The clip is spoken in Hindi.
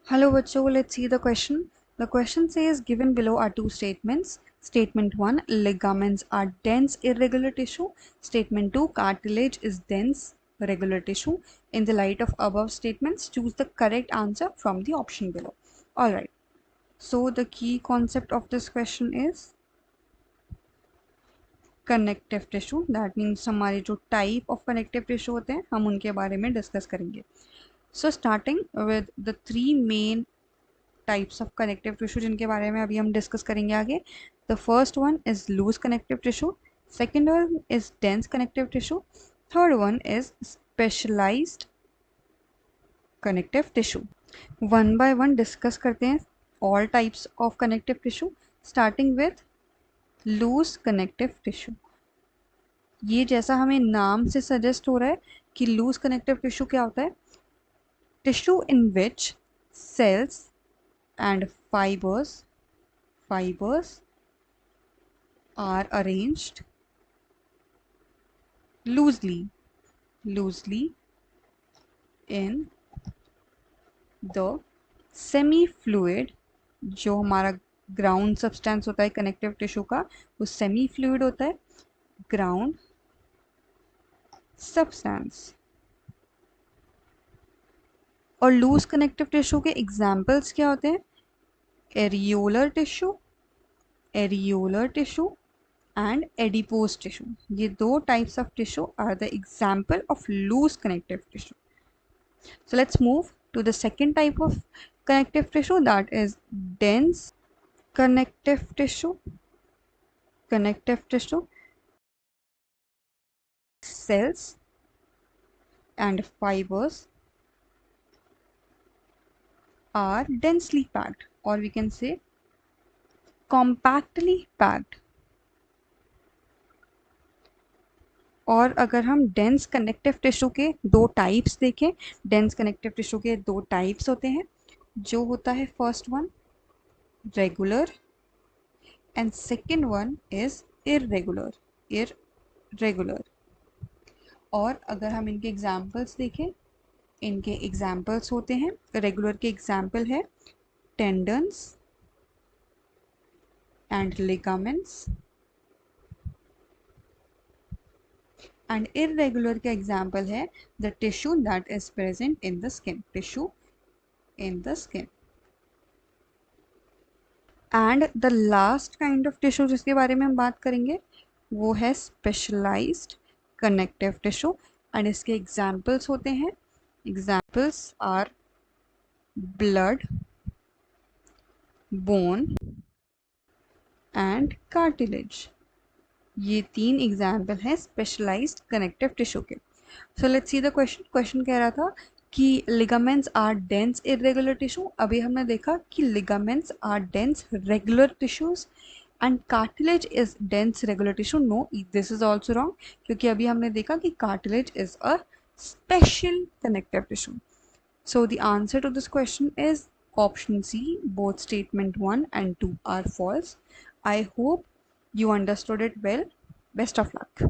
Hello बच्चों, let's see the question. The question says given below are two statements. Statement 1, ligaments are dense irregular tissue. Statement 2, cartilage is dense regular tissue. In the light of above statements, choose the correct answer from the option below. Alright, so the key concept of this question is connective tissue. That means हमारे जो type of connective tissue होते हैं हम उनके बारे में डिस्कस करेंगे. So starting with the three main types of connective tissue जिनके बारे में अभी हम डिस्कस करेंगे आगे. The first one is loose connective tissue, second one is dense connective tissue, third one is specialised connective tissue. One by one discuss करते हैं all types of connective tissue, starting with loose connective tissue. ये जैसा हमें नाम से सजेस्ट हो रहा है कि लूज कनेक्टिव टिश्यू क्या होता है, tissue in which cells and fibers are arranged loosely in the semi fluid. जो हमारा ग्राउंड सब्सटेंस होता है कनेक्टिव टिश्यू का वो सेमी फ्लूइड होता है, ग्राउंड सब्सटेंस. और लूज कनेक्टिव टिश्यू के एग्जाम्पल्स क्या होते हैं, areolar tissue and adipose tissue. ये दो types of tissue are the example of loose connective tissue. So let's move to the second type of connective tissue, that is dense connective tissue. Cells and fibers are densely packed, or we can say compactly packed. और अगर हम डेंस कनेक्टिव टिश्यू के दो टाइप्स देखें, डेंस कनेक्टिव टिश्यू के दो टाइप्स होते हैं, जो होता है first one regular and second one is irregular. और अगर हम इनके एग्जाम्पल्स देखें, इनके एग्जाम्पल्स होते हैं, रेगुलर के एग्जाम्पल है tendons and ligaments, and irregular का एग्जाम्पल है the tissue that is present in the skin. And the last kind of tissue जिसके बारे में हम बात करेंगे वो है स्पेशलाइज्ड कनेक्टिव टिश्यू. एंड इसके एग्जाम्पल्स होते हैं, examples are blood, bone and cartilage. ये तीन एग्जाम्पल हैं स्पेशलाइज्ड कनेक्टिव टिश्यू के. So let's see the question कह रहा था कि ligaments are dense irregular tissue. अभी हमने देखा कि ligaments are dense regular tissues and cartilage is dense regular tissue. No, this is also wrong, क्योंकि अभी हमने देखा कि cartilage is a special connective tissue. So the answer to this question is option C. Both statement 1 and 2 are false. I hope you understood it well. Best of luck.